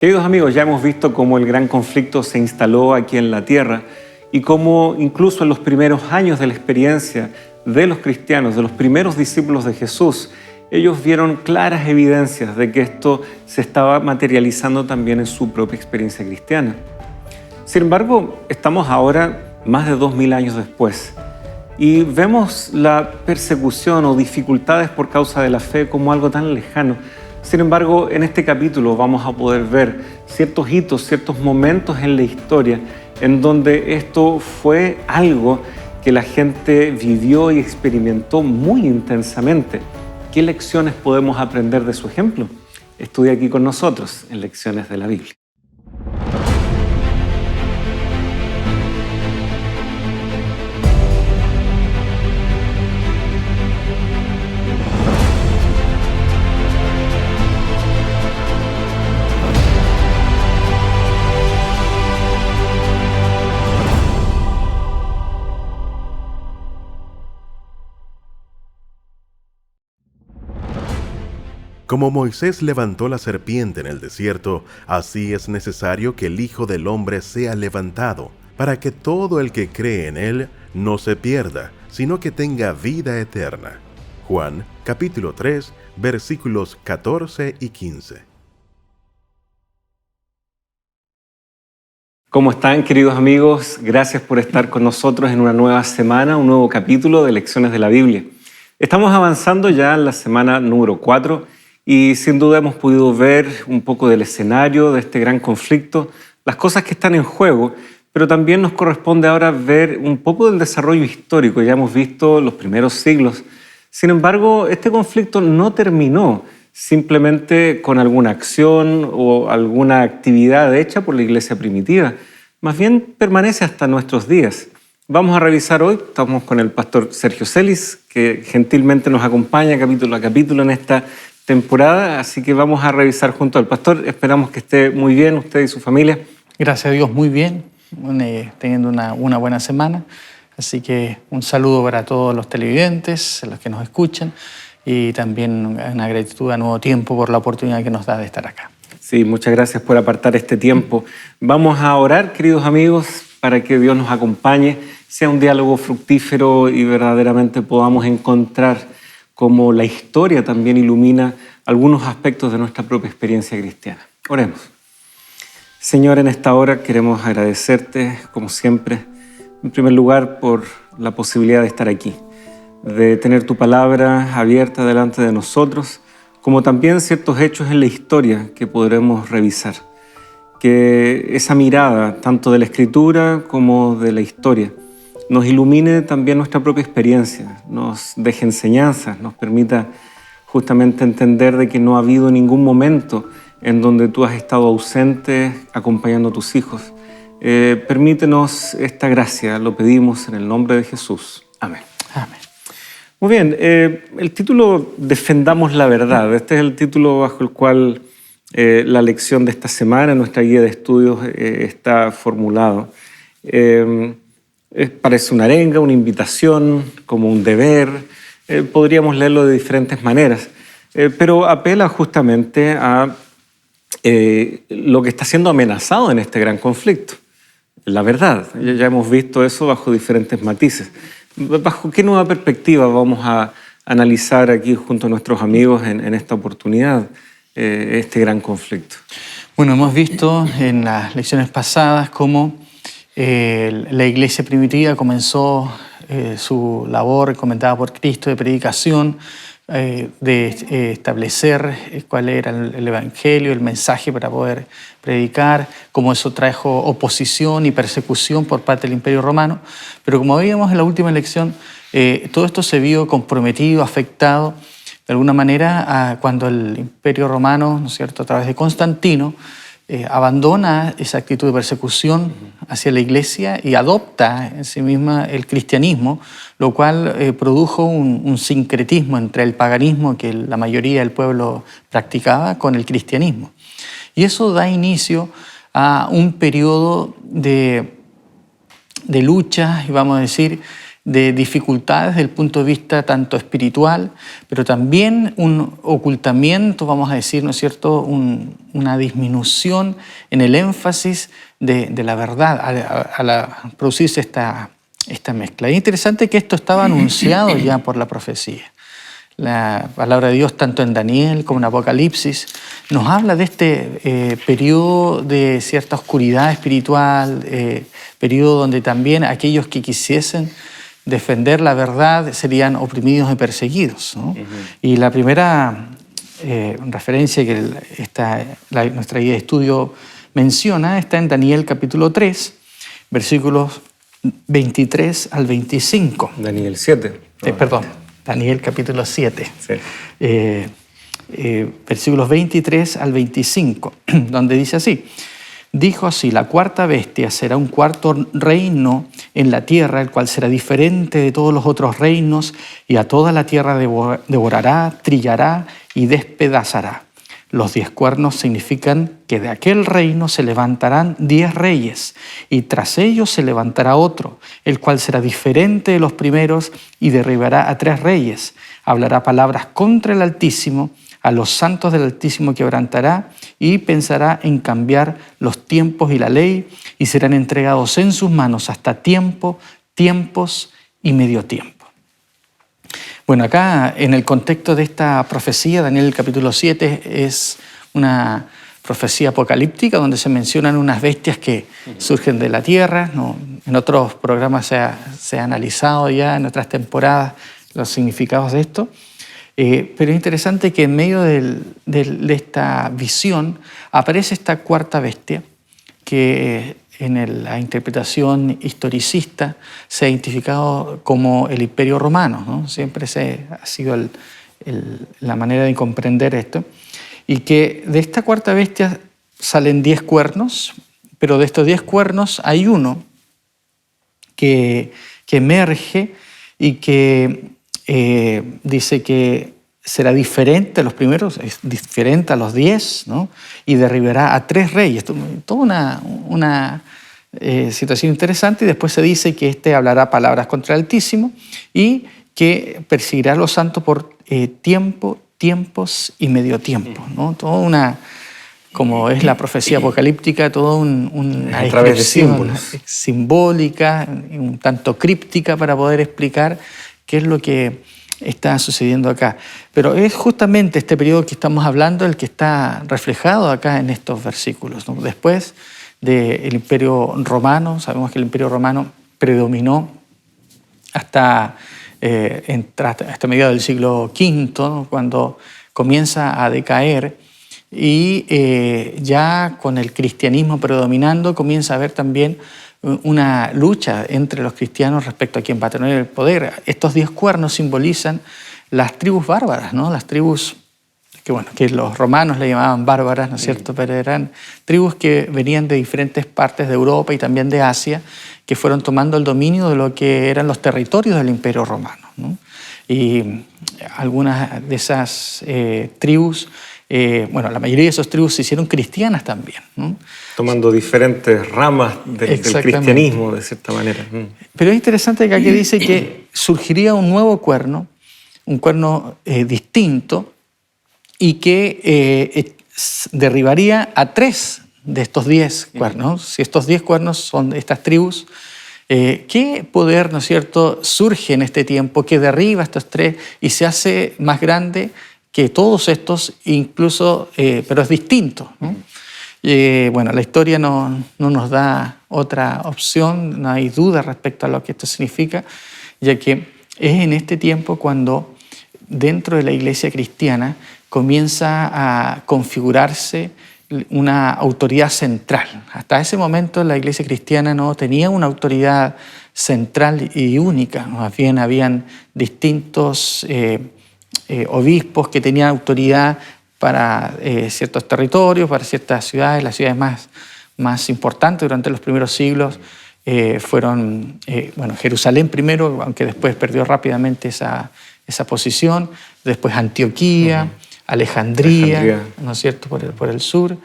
Queridos amigos, ya hemos visto cómo el gran conflicto se instaló aquí en la tierra y cómo incluso en los primeros años de la experiencia de los cristianos, de los primeros discípulos de Jesús, ellos vieron claras evidencias de que esto se estaba materializando también en su propia experiencia cristiana. Sin embargo, estamos ahora más de 2000 años después y vemos la persecución o dificultades por causa de la fe como algo tan lejano. Sin embargo, en este capítulo vamos a poder ver ciertos hitos, ciertos momentos en la historia en donde esto fue algo que la gente vivió y experimentó muy intensamente. ¿Qué lecciones podemos aprender de su ejemplo? Estudia aquí con nosotros en Lecciones de la Biblia. Como Moisés levantó la serpiente en el desierto, así es necesario que el Hijo del Hombre sea levantado, para que todo el que cree en él no se pierda, sino que tenga vida eterna. Juan, capítulo 3, versículos 14 y 15. ¿Cómo están, queridos amigos? Gracias por estar con nosotros en una nueva semana, un nuevo capítulo de Lecciones de la Biblia. Estamos avanzando ya en la semana número 4 y sin duda hemos podido ver un poco del escenario de este gran conflicto, las cosas que están en juego, pero también nos corresponde ahora ver un poco del desarrollo histórico. Ya hemos visto los primeros siglos. Sin embargo, este conflicto no terminó simplemente con alguna acción o alguna actividad hecha por la iglesia primitiva. Más bien permanece hasta nuestros días. Vamos a revisar hoy, estamos con el pastor Sergio Celis, que gentilmente nos acompaña capítulo a capítulo en esta temporada, así que vamos a revisar junto al pastor. Esperamos que esté muy bien usted y su familia. Gracias a Dios, muy bien, teniendo una buena semana. Así que un saludo para todos los televidentes, los que nos escuchan, y también una gratitud a Nuevo Tiempo por la oportunidad que nos da de estar acá. Sí, muchas gracias por apartar este tiempo. Vamos a orar, queridos amigos, para que Dios nos acompañe, sea un diálogo fructífero y verdaderamente podamos encontrar cómo la historia también ilumina algunos aspectos de nuestra propia experiencia cristiana. Oremos. Señor, en esta hora queremos agradecerte, como siempre, en primer lugar, por la posibilidad de estar aquí, de tener tu palabra abierta delante de nosotros, como también ciertos hechos en la historia que podremos revisar. Que esa mirada, tanto de la Escritura como de la historia, nos ilumine también nuestra propia experiencia, nos deje enseñanzas, nos permita justamente entender de que no ha habido ningún momento en donde tú has estado ausente acompañando a tus hijos. Permítenos esta gracia, lo pedimos en el nombre de Jesús. Amén. Amén. Muy bien, el título Defendamos la Verdad. Este es el título bajo el cual la lección de esta semana, nuestra guía de estudios, está formulado. Parece una arenga, una invitación, como un deber. Podríamos leerlo de diferentes maneras, pero apela justamente a lo que está siendo amenazado en este gran conflicto, la verdad. Ya hemos visto eso bajo diferentes matices. ¿Bajo qué nueva perspectiva vamos a analizar aquí junto a nuestros amigos en esta oportunidad este gran conflicto? Bueno, hemos visto en las lecciones pasadas cómo la iglesia primitiva comenzó su labor comentada por Cristo de predicación, de establecer cuál era el evangelio, el mensaje para poder predicar, cómo eso trajo oposición y persecución por parte del Imperio Romano. Pero como veíamos en la última lección, todo esto se vio comprometido, afectado de alguna manera cuando el Imperio Romano, ¿no es cierto?, a través de Constantino, abandona esa actitud de persecución hacia la iglesia y adopta en sí misma el cristianismo, lo cual produjo un sincretismo entre el paganismo que la mayoría del pueblo practicaba con el cristianismo. Y eso da inicio a un periodo de lucha, y vamos a decir, de dificultades desde el punto de vista tanto espiritual, pero también un ocultamiento, vamos a decir, ¿no es cierto?, una disminución en el énfasis de la verdad al producirse esta mezcla. Es interesante que esto estaba anunciado ya por la profecía. La palabra de Dios, tanto en Daniel como en Apocalipsis, nos habla de este periodo de cierta oscuridad espiritual, periodo donde también aquellos que quisiesen defender la verdad serían oprimidos y perseguidos, ¿no? Y la primera referencia que nuestra guía de estudio menciona está en Daniel capítulo 3, versículos 23 al 25. Daniel 7. Perdón, Daniel capítulo 7. Sí. Versículos 23 al 25, donde dice así: dijo así, la cuarta bestia será un cuarto reino en la tierra, el cual será diferente de todos los otros reinos, y a toda la tierra devorará, trillará y despedazará. Los 10 cuernos significan que de aquel reino se levantarán 10 reyes, y tras ellos se levantará otro, el cual será diferente de los primeros y derribará a 3 reyes. Hablará palabras contra el Altísimo, a los santos del Altísimo quebrantará y pensará en cambiar los tiempos y la ley, y serán entregados en sus manos hasta tiempo, tiempos y medio tiempo. Bueno, acá en el contexto de esta profecía, Daniel capítulo 7 es una profecía apocalíptica donde se mencionan unas bestias que surgen de la tierra, ¿no? En otros programas se ha analizado ya en otras temporadas los significados de esto. Pero es interesante que en medio de esta visión aparece esta cuarta bestia que en la interpretación historicista se ha identificado como el Imperio Romano, ¿no? Siempre ha sido la manera de comprender esto. Y que de esta cuarta bestia salen 10 cuernos, pero de estos 10 cuernos hay uno que emerge y que dice que será diferente a los primeros, es diferente a los 10, ¿no? Y derribará a 3 reyes. Toda una situación interesante. Y después se dice que hablará palabras contra el Altísimo y que perseguirá a los santos por tiempos y medio tiempo, ¿no? Toda como es la profecía apocalíptica, toda una descripción simbólica, un tanto críptica para poder explicar qué es lo que está sucediendo acá. Pero es justamente este periodo que estamos hablando el que está reflejado acá en estos versículos, ¿no? Después del Imperio Romano, sabemos que el Imperio Romano predominó hasta mediados del siglo V, ¿no? Cuando comienza a decaer, y ya con el cristianismo predominando comienza a haber también una lucha entre los cristianos respecto a quién va a tener el poder. Estos 10 cuernos simbolizan las tribus bárbaras, ¿no? Las tribus que los romanos le llamaban bárbaras, ¿no es cierto? Pero eran tribus que venían de diferentes partes de Europa y también de Asia, que fueron tomando el dominio de lo que eran los territorios del Imperio Romano, ¿no? Y algunas de esas tribus, la mayoría de esas tribus se hicieron cristianas también, ¿no? Tomando diferentes ramas del cristianismo, de cierta manera. Pero es interesante que aquí dice que surgiría un nuevo cuerno, un cuerno distinto, y que derribaría a 3 de estos 10 cuernos. Si estos 10 cuernos son de estas tribus, ¿qué poder, ¿no es cierto?, surge en este tiempo que derriba a estos 3 y se hace más grande que todos estos, incluso, pero es distinto, ¿no? La historia no nos da otra opción, no hay duda respecto a lo que esto significa, ya que es en este tiempo cuando dentro de la iglesia cristiana comienza a configurarse una autoridad central. Hasta ese momento la iglesia cristiana no tenía una autoridad central y única, más bien habían distintos obispos que tenían autoridad para ciertos territorios, para ciertas ciudades. Las ciudades más importantes durante los primeros siglos fueron Jerusalén primero, aunque después perdió rápidamente esa posición, después Antioquía, Alejandría, ¿no es cierto?, por el sur,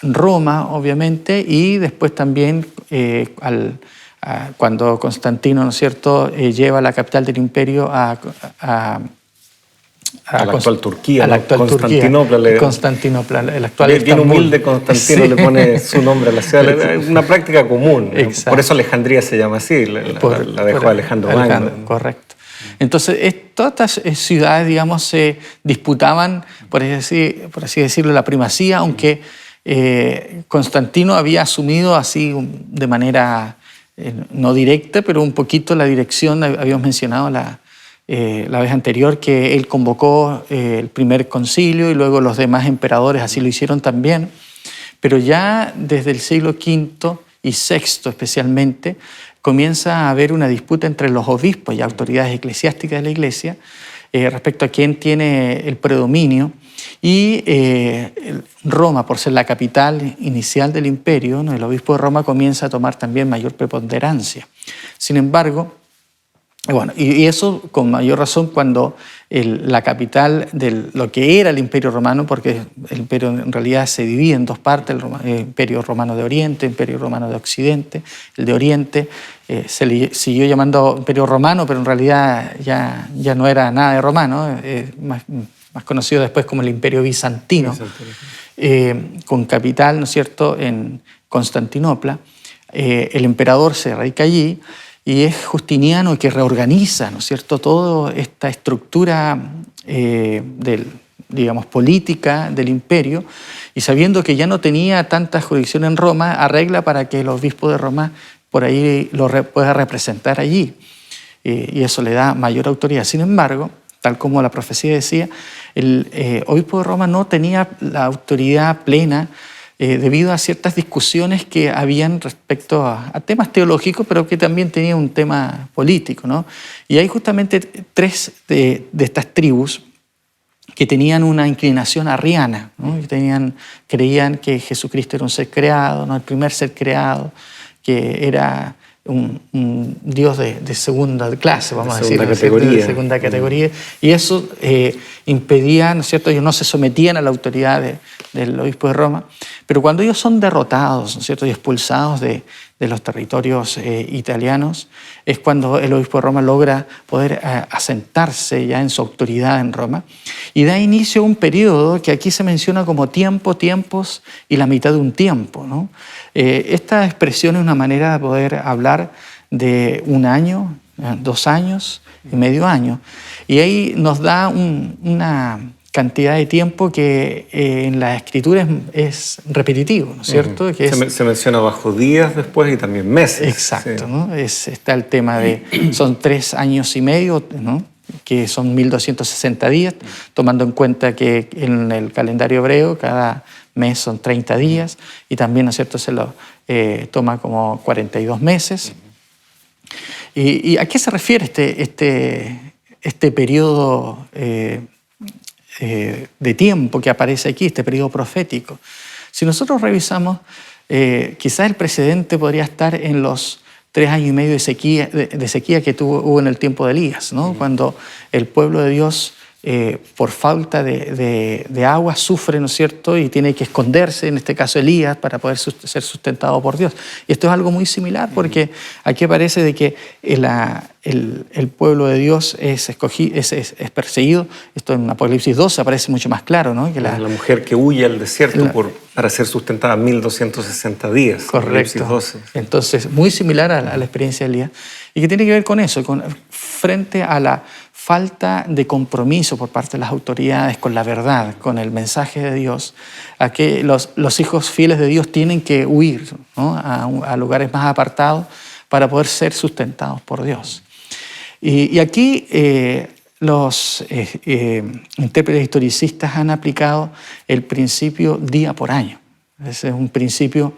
Roma, obviamente, y después también al cuando Constantino, ¿no es cierto?, lleva la capital del imperio a la actual Turquía, a la actual Constantinopla. Constantinopla, el actual bien Estambul. humilde Constantino sí. Le pone su nombre a la ciudad. Es una práctica común. Exacto. Por eso Alejandría se llama así, la dejó Alejandro Magno. Correcto. Entonces, todas estas ciudades, digamos, se disputaban, por así decirlo, la primacía, aunque Constantino había asumido así de manera no directa, pero un poquito la dirección. Habíamos mencionado la vez anterior que él convocó el primer concilio y luego los demás emperadores así lo hicieron también. Pero ya desde el siglo V y VI especialmente, comienza a haber una disputa entre los obispos y autoridades eclesiásticas de la Iglesia respecto a quién tiene el predominio. Y Roma, por ser la capital inicial del imperio, ¿no?, el obispo de Roma comienza a tomar también mayor preponderancia. Sin embargo, bueno, y eso con mayor razón cuando la capital de lo que era el Imperio Romano, porque el imperio en realidad se divide en dos partes, el Imperio Romano de Oriente, el Imperio Romano de Occidente. El de Oriente se le siguió llamando Imperio Romano, pero en realidad ya no era nada de romano, más conocido después como el Imperio Bizantino, con capital, ¿no es cierto?, en Constantinopla. El emperador se radica allí. Y es Justiniano que reorganiza, ¿no es cierto?, toda esta estructura digamos, política del imperio, y sabiendo que ya no tenía tanta jurisdicción en Roma, arregla para que el obispo de Roma por ahí lo pueda representar allí. Y eso le da mayor autoridad. Sin embargo, tal como la profecía decía, el obispo de Roma no tenía la autoridad plena debido a ciertas discusiones que habían respecto a temas teológicos, pero que también tenía un tema político, ¿no? Y hay justamente tres de estas tribus que tenían una inclinación arriana, ¿no? Creían que Jesucristo era un ser creado, ¿no?, el primer ser creado, que era un Dios de segunda clase, vamos a decir, de segunda categoría. Y eso impedía, ¿no es cierto?, ellos no se sometían a la autoridad del obispo de Roma, pero cuando ellos son derrotados, ¿no es cierto?, y expulsados de los territorios italianos, es cuando el obispo de Roma logra poder asentarse ya en su autoridad en Roma y da inicio a un periodo que aquí se menciona como tiempos y la mitad de un tiempo, ¿no? Esta expresión es una manera de poder hablar de un año, 2 años y medio año. Y ahí nos da una cantidad de tiempo que en la escritura es repetitivo, ¿no es cierto? Que se menciona bajo días después y también meses. Exacto, sí. ¿no? Está el tema de, son 3 años y medio, ¿no?, que son 1260 días, tomando en cuenta que en el calendario hebreo cada mes son 30 días y también, ¿no es cierto?, se lo toma como 42 meses. ¿Y a qué se refiere este periodo de tiempo que aparece aquí, este periodo profético? Si nosotros revisamos, quizás el precedente podría estar en los 3 años y medio de sequía que hubo en el tiempo de Elías, ¿no? Cuando el pueblo de Dios, por falta de agua, sufre, ¿no es cierto?, y tiene que esconderse, en este caso Elías, para poder ser sustentado por Dios. Y esto es algo muy similar porque aquí aparece de que el pueblo de Dios es perseguido. Esto en Apocalipsis 12 aparece mucho más claro, ¿no? Que la mujer que huye al desierto para ser sustentada 1260 días. Correcto. 12. Entonces, muy similar a la experiencia de Elías. Y que tiene que ver con eso, frente a la falta de compromiso por parte de las autoridades con la verdad, con el mensaje de Dios, a que los hijos fieles de Dios tienen que huir, ¿no?, a lugares más apartados para poder ser sustentados por Dios. Y aquí los intérpretes historicistas han aplicado el principio día por año. Ese es un principio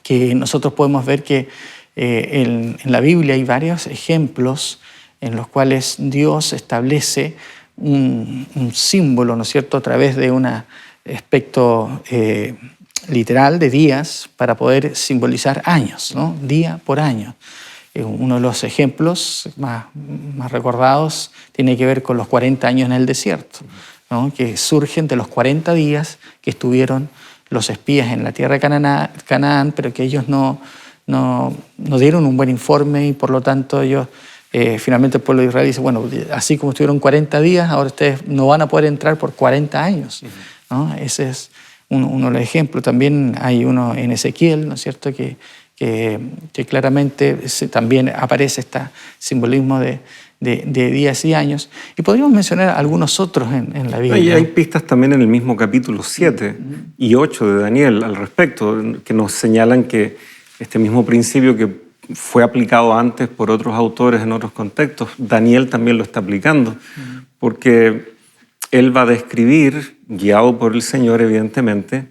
que nosotros podemos ver que en la Biblia hay varios ejemplos en los cuales Dios establece un símbolo, ¿no es cierto?, a través de un aspecto literal de días para poder simbolizar años, ¿no?, día por año. Uno de los ejemplos más recordados tiene que ver con los 40 años en el desierto, ¿no?, que surgen de los 40 días que estuvieron los espías en la tierra de Canaán, pero que ellos no no dieron un buen informe y por lo tanto ellos, finalmente el pueblo de Israel dice, bueno, así como estuvieron 40 días, ahora ustedes no van a poder entrar por 40 años. ¿No? Ese es uno de los ejemplos. También hay uno en Ezequiel, ¿no es cierto?, que claramente también aparece este simbolismo de días y años. Y podríamos mencionar algunos otros en la Biblia. Y hay pistas también en el mismo capítulo 7 y 8 de Daniel al respecto, que nos señalan que este mismo principio que fue aplicado antes por otros autores en otros contextos, Daniel también lo está aplicando, porque él va a describir, guiado por el Señor evidentemente,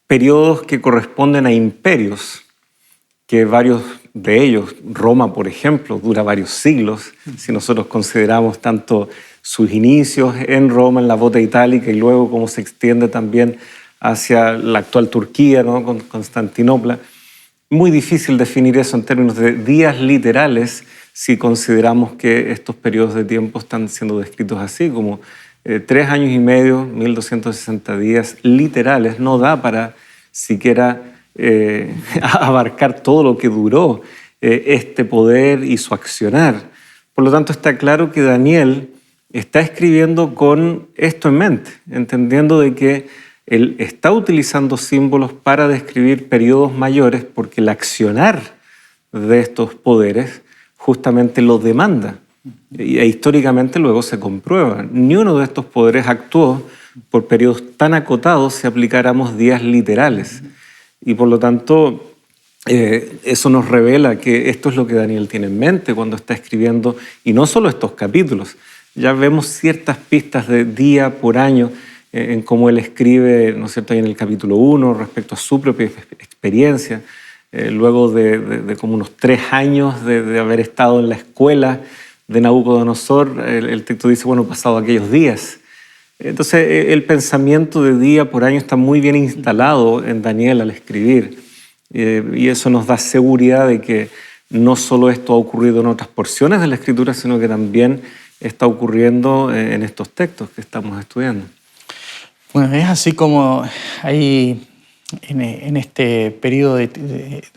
periodos que corresponden a imperios, que varios de ellos, Roma por ejemplo, dura varios siglos, si nosotros consideramos tanto sus inicios en Roma, en la bota itálica, y luego cómo se extiende también hacia la actual Turquía, ¿no?, con Constantinopla. Muy difícil definir eso en términos de días literales si consideramos que estos periodos de tiempo están siendo descritos así, como 3 años y medio, 1260 días literales, no da para siquiera abarcar todo lo que duró este poder y su accionar. Por lo tanto, está claro que Daniel está escribiendo con esto en mente, entendiendo de que él está utilizando símbolos para describir periodos mayores porque el accionar de estos poderes justamente lo demanda. E históricamente luego se comprueba. Ni uno de estos poderes actuó por periodos tan acotados si aplicáramos días literales. Y por lo tanto, eso nos revela que esto es lo que Daniel tiene en mente cuando está escribiendo, y no solo estos capítulos. Ya vemos ciertas pistas de día por año en cómo él escribe, ¿no es cierto?, ahí en el capítulo 1 respecto a su propia experiencia, luego de como unos 3 años de haber estado en la escuela de Nabucodonosor, el texto dice, bueno, pasado aquellos días. Entonces, el pensamiento de día por año está muy bien instalado en Daniel al escribir, y eso nos da seguridad de que no solo esto ha ocurrido en otras porciones de la Escritura, sino que también está ocurriendo en estos textos que estamos estudiando. Bueno, es así como hay en este periodo de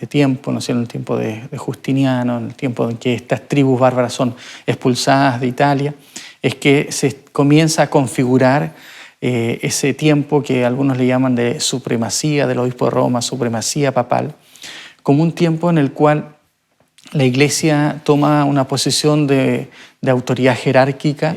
tiempo, ¿no sé?, en el tiempo de Justiniano, en el tiempo en que estas tribus bárbaras son expulsadas de Italia, es que se comienza a configurar ese tiempo que algunos le llaman de supremacía del obispo de Roma, supremacía papal, como un tiempo en el cual la Iglesia toma una posición de autoridad jerárquica,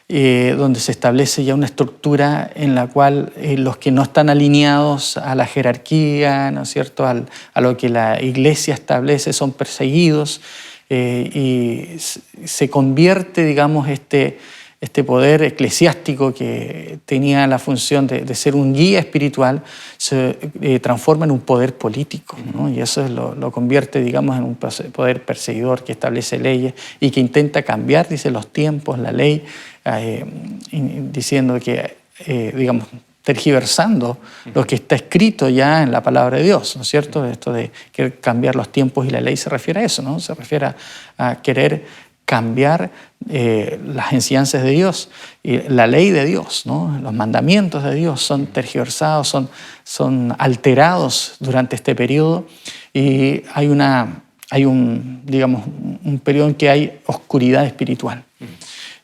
donde se establece ya una estructura en la cual los que no están alineados a la jerarquía, ¿no es cierto?, a lo que la Iglesia establece, son perseguidos, y se convierte, digamos, este poder eclesiástico que tenía la función de ser un guía espiritual, se transforma en un poder político, ¿no? Y eso lo convierte, digamos, en un poder perseguidor que establece leyes y que intenta cambiar, dice, los tiempos, la ley, diciendo que, digamos, tergiversando lo que está escrito ya en la palabra de Dios, ¿no es cierto? Esto de querer cambiar los tiempos y la ley se refiere a eso, ¿no? Se refiere a querer cambiar las enseñanzas de Dios y la ley de Dios, ¿no? Los mandamientos de Dios son tergiversados, son alterados durante este periodo, y hay un periodo en que hay oscuridad espiritual.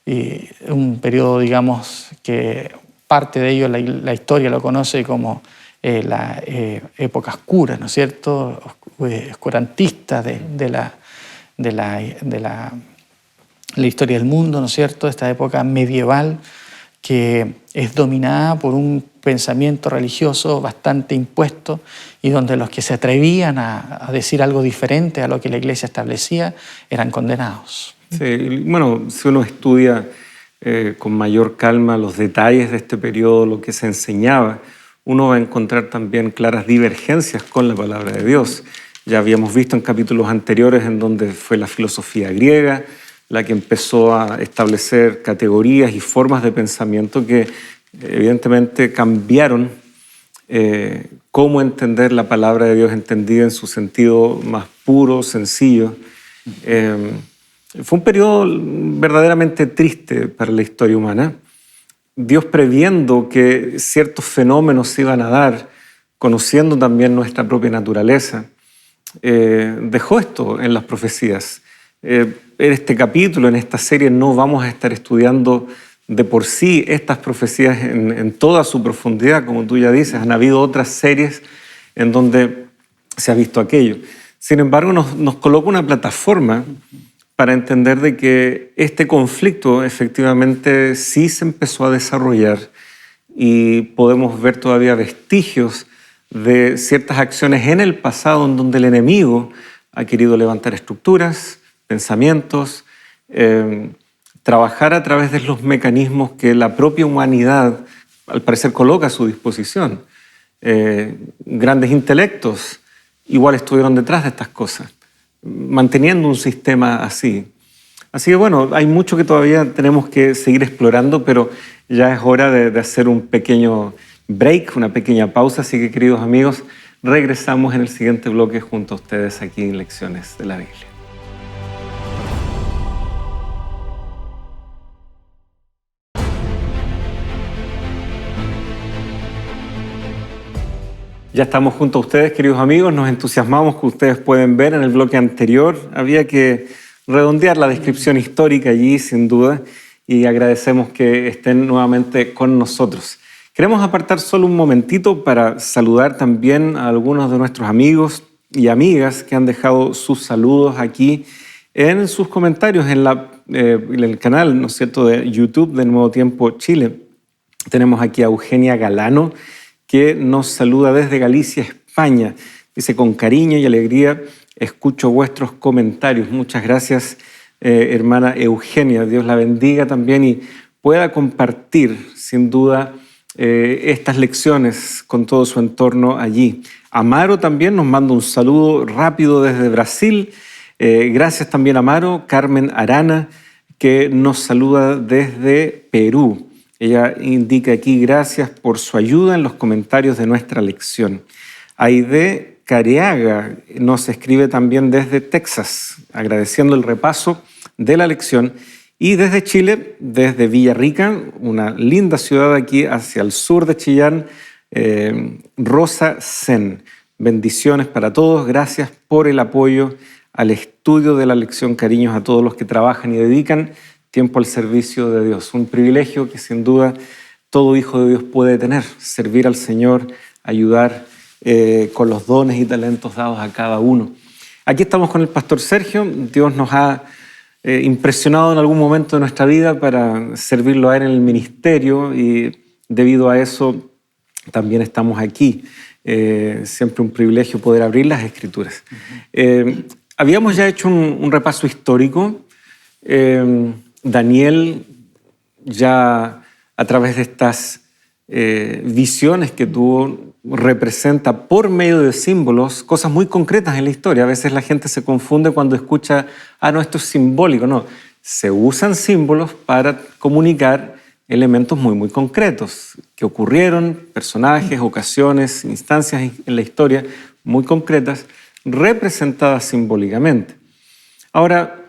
Y un periodo, digamos, que parte de ello la historia lo conoce como la época oscura, ¿no es cierto?, oscurantista de la historia del mundo, ¿no es cierto?, esta época medieval que es dominada por un pensamiento religioso bastante impuesto y donde los que se atrevían a decir algo diferente a lo que la Iglesia establecía eran condenados. Sí, bueno, si uno estudia con mayor calma los detalles de este periodo, lo que se enseñaba, uno va a encontrar también claras divergencias con la palabra de Dios. Ya habíamos visto en capítulos anteriores en donde fue la filosofía griega la que empezó a establecer categorías y formas de pensamiento que evidentemente cambiaron cómo entender la palabra de Dios entendida en su sentido más puro, sencillo. Fue un periodo verdaderamente triste para la historia humana. Dios, previendo que ciertos fenómenos se iban a dar, conociendo también nuestra propia naturaleza, dejó esto en las profecías. En este capítulo, en esta serie, no vamos a estar estudiando de por sí estas profecías en toda su profundidad, como tú ya dices. Han habido otras series en donde se ha visto aquello. Sin embargo, nos coloca una plataforma para entender de que este conflicto efectivamente sí se empezó a desarrollar y podemos ver todavía vestigios de ciertas acciones en el pasado en donde el enemigo ha querido levantar estructuras, pensamientos, trabajar a través de los mecanismos que la propia humanidad al parecer coloca a su disposición. Grandes intelectos igual estuvieron detrás de estas cosas, manteniendo un sistema así. Así que bueno, hay mucho que todavía tenemos que seguir explorando, pero ya es hora de hacer un pequeño break, una pequeña pausa. Así que, queridos amigos, regresamos en el siguiente bloque junto a ustedes aquí en Lecciones de la Biblia. Ya estamos junto a ustedes, queridos amigos. Nos entusiasmamos que ustedes pueden ver en el bloque anterior. Había que redondear la descripción histórica allí, sin duda, y agradecemos que estén nuevamente con nosotros. Queremos apartar solo un momentito para saludar también a algunos de nuestros amigos y amigas que han dejado sus saludos aquí en sus comentarios en el canal, ¿no es cierto?, de YouTube de Nuevo Tiempo Chile. Tenemos aquí a Eugenia Galano, que nos saluda desde Galicia, España. Dice: con cariño y alegría escucho vuestros comentarios. Muchas gracias, hermana Eugenia. Dios la bendiga también y pueda compartir, sin duda, estas lecciones con todo su entorno allí. Amaro también nos manda un saludo rápido desde Brasil. Gracias también, Amaro. Carmen Arana, que nos saluda desde Perú. Ella indica aquí: gracias por su ayuda en los comentarios de nuestra lección. Aide Careaga nos escribe también desde Texas, agradeciendo el repaso de la lección. Y desde Chile, desde Villarrica, una linda ciudad aquí hacia el sur de Chillán, Rosa Sen. Bendiciones para todos. Gracias por el apoyo al estudio de la lección. Cariños a todos los que trabajan y dedican tiempo al servicio de Dios. Un privilegio que sin duda todo hijo de Dios puede tener: servir al Señor, ayudar con los dones y talentos dados a cada uno. Aquí estamos con el pastor Sergio. Dios nos ha impresionado en algún momento de nuestra vida para servirlo a él en el ministerio y debido a eso también estamos aquí. Siempre un privilegio poder abrir las Escrituras. Habíamos ya hecho un repaso histórico. Daniel, ya a través de estas visiones que tuvo, representa por medio de símbolos cosas muy concretas en la historia. A veces la gente se confunde cuando escucha: no, esto es simbólico. No, se usan símbolos para comunicar elementos muy, muy concretos que ocurrieron, personajes, ocasiones, instancias en la historia muy concretas, representadas simbólicamente. Ahora,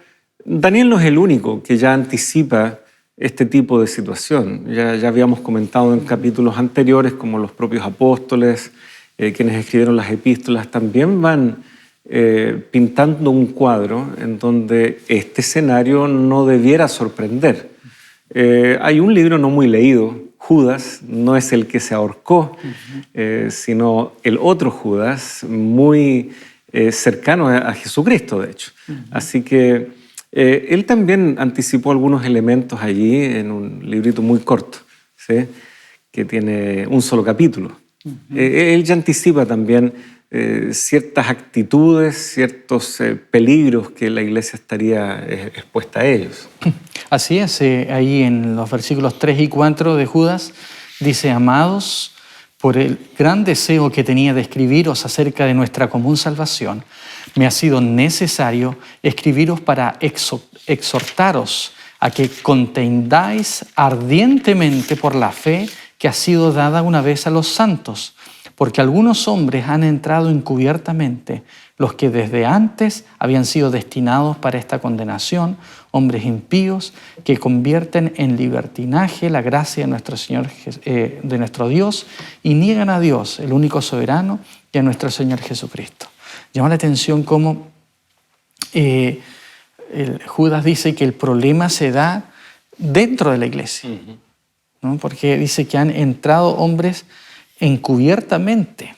Daniel no es el único que ya anticipa este tipo de situación. Ya habíamos comentado en capítulos anteriores como los propios apóstoles, quienes escribieron las epístolas, también van pintando un cuadro en donde este escenario no debiera sorprender. Hay un libro no muy leído, Judas, no es el que se ahorcó, sino el otro Judas, muy cercano a Jesucristo, de hecho. Así que él también anticipó algunos elementos allí en un librito muy corto, ¿sí?, que tiene un solo capítulo. Él ya anticipa también ciertas actitudes, ciertos peligros que la iglesia estaría expuesta a ellos. Así es, ahí en los versículos 3 y 4 de Judas dice: amados, por el gran deseo que tenía de escribiros acerca de nuestra común salvación, me ha sido necesario escribiros para exhortaros a que contendáis ardientemente por la fe que ha sido dada una vez a los santos, porque algunos hombres han entrado encubiertamente, los que desde antes habían sido destinados para esta condenación, hombres impíos que convierten en libertinaje la gracia de nuestro Señor, de nuestro Dios, y niegan a Dios, el único soberano, y a nuestro Señor Jesucristo. llama la atención cómo Judas dice que el problema se da dentro de la iglesia, ¿no? Porque dice que han entrado hombres encubiertamente,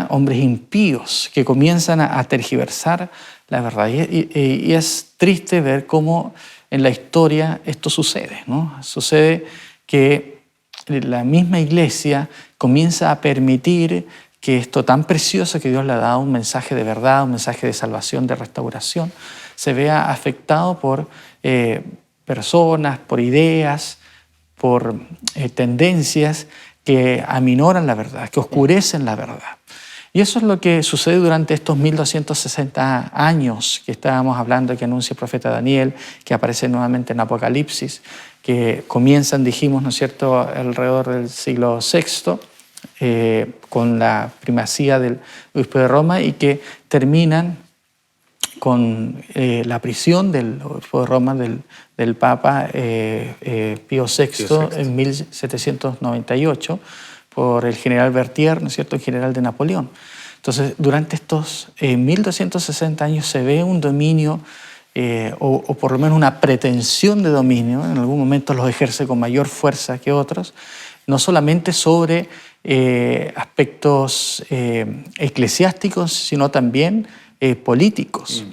hombres impíos que comienzan a tergiversar la verdad. Y es triste ver cómo en la historia esto sucede, ¿no? Sucede que la misma iglesia comienza a permitir que esto tan precioso que Dios le ha dado, un mensaje de verdad, un mensaje de salvación, de restauración, se vea afectado por personas, por ideas, por tendencias que aminoran la verdad, que oscurecen la verdad. Y eso es lo que sucede durante estos 1260 años que estábamos hablando, que anuncia el profeta Daniel, que aparece nuevamente en Apocalipsis, que comienzan, dijimos, ¿no es cierto?, alrededor del siglo VI, con la primacía del obispo de Roma, y que terminan con la prisión del obispo de Roma, del Papa Pío VI en 1798, por el general Berthier, ¿no es cierto?, el general de Napoleón. Entonces, durante estos 1260 años se ve un dominio, o por lo menos una pretensión de dominio, en algún momento los ejerce con mayor fuerza que otros, no solamente sobre aspectos eclesiásticos, sino también políticos.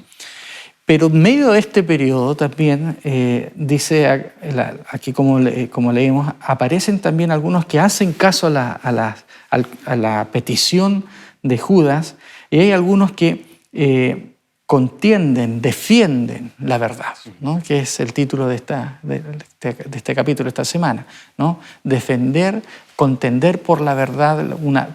Pero en medio de este periodo también, dice aquí como leímos, aparecen también algunos que hacen caso a la petición de Judas, y hay algunos que contienden, defienden la verdad, ¿no? Que es el título de este capítulo esta semana, ¿no? Defender, contender por la verdad,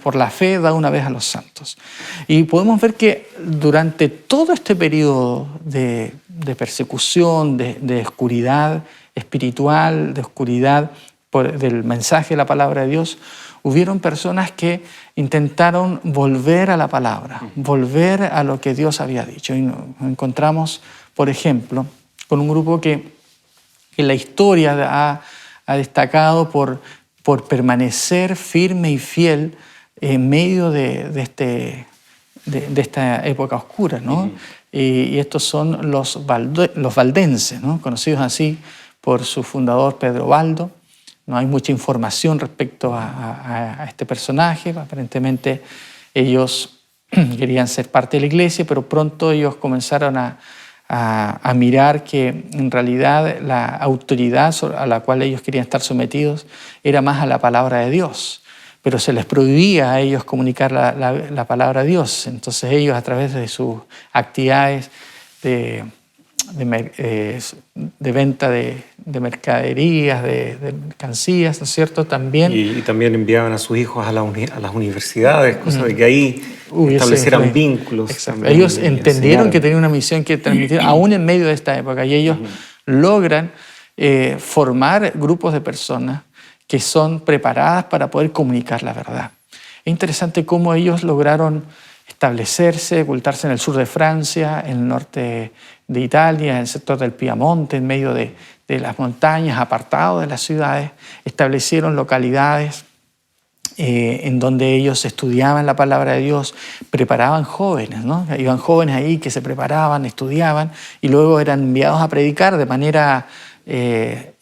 por la fe da una vez a los santos. Y podemos ver que durante todo este periodo de persecución, de oscuridad espiritual, de oscuridad del mensaje de la palabra de Dios, hubieron personas que intentaron volver a la palabra, volver a lo que Dios había dicho. Y nos encontramos, por ejemplo, con un grupo que la historia ha destacado por permanecer firme y fiel en medio de esta época oscura, ¿no? Y estos son los valdenses, ¿no? Conocidos así por su fundador Pedro Baldo. No hay mucha información respecto a este personaje. Aparentemente ellos querían ser parte de la iglesia, pero pronto ellos comenzaron a mirar que en realidad la autoridad a la cual ellos querían estar sometidos era más a la palabra de Dios. Pero se les prohibía a ellos comunicar la palabra de Dios. Entonces ellos, a través de sus actividades de venta de mercaderías, de mercancías, ¿no es cierto?, también. Y también enviaban a sus hijos a las universidades, cosa de que ahí establecieran vínculos. Exacto. Ellos entendieron que tenían una misión que transmitir aún en medio de esta época, y ellos logran formar grupos de personas que son preparadas para poder comunicar la verdad. Es interesante cómo ellos lograron establecerse, ocultarse en el sur de Francia, en el norte de Italia, en el sector del Piamonte, en medio de las montañas, apartados de las ciudades. Establecieron localidades en donde ellos estudiaban la palabra de Dios, preparaban jóvenes, ¿no? Iban jóvenes ahí que se preparaban, estudiaban, y luego eran enviados a predicar de manera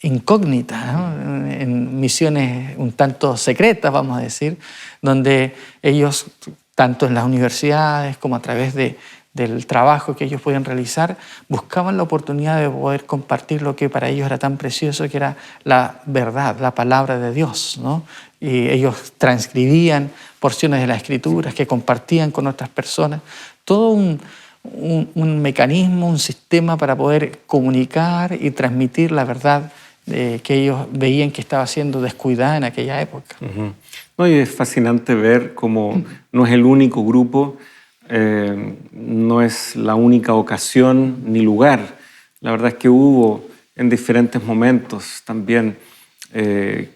incógnita, ¿no? En misiones un tanto secretas, vamos a decir, donde ellos, tanto en las universidades como a través del trabajo que ellos podían realizar, buscaban la oportunidad de poder compartir lo que para ellos era tan precioso, que era la verdad, la palabra de Dios, ¿no? Y ellos transcribían porciones de las Escrituras que compartían con otras personas. Todo un mecanismo, un sistema para poder comunicar y transmitir la verdad que ellos veían que estaba siendo descuidada en aquella época. No, y es fascinante ver cómo no es el único grupo, no es la única ocasión ni lugar. La verdad es que hubo en diferentes momentos también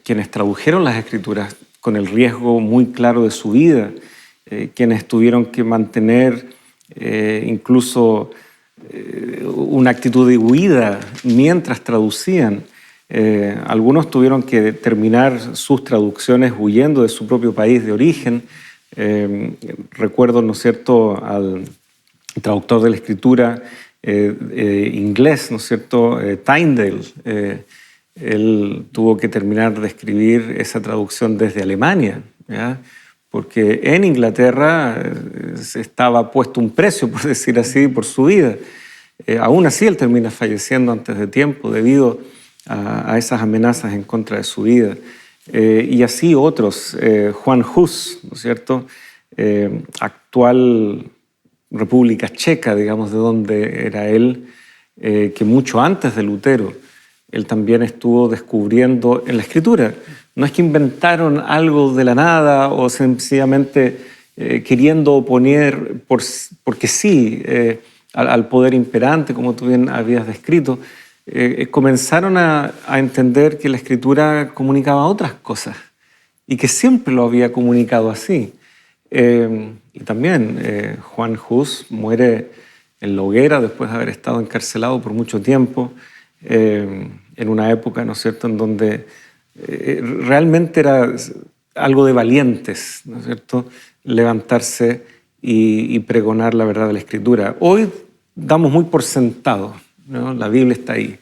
quienes tradujeron las Escrituras con el riesgo muy claro de su vida, quienes tuvieron que mantener incluso una actitud de huida mientras traducían. Algunos tuvieron que terminar sus traducciones huyendo de su propio país de origen, Recuerdo, ¿no es cierto?, al traductor de la escritura inglés, ¿no es cierto?, Tyndale. Él tuvo que terminar de escribir esa traducción desde Alemania, ¿ya? Porque en Inglaterra estaba puesto un precio, por decir así, por su vida. Aún así, él termina falleciendo antes de tiempo debido a esas amenazas en contra de su vida. Y así otros. Juan Hus, ¿no es cierto?, actual República Checa, digamos, de donde era él, que mucho antes de Lutero, él también estuvo descubriendo en la Escritura. No es que inventaron algo de la nada o sencillamente queriendo oponer porque sí al poder imperante, como tú bien habías descrito. Comenzaron a entender que la Escritura comunicaba otras cosas y que siempre lo había comunicado así. Y también Juan Hus muere en la hoguera después de haber estado encarcelado por mucho tiempo, en una época, ¿no es cierto?, en donde realmente era algo de valientes, ¿no es cierto?, levantarse y pregonar la verdad de la Escritura. Hoy damos muy por sentado, ¿no? La Biblia está ahí.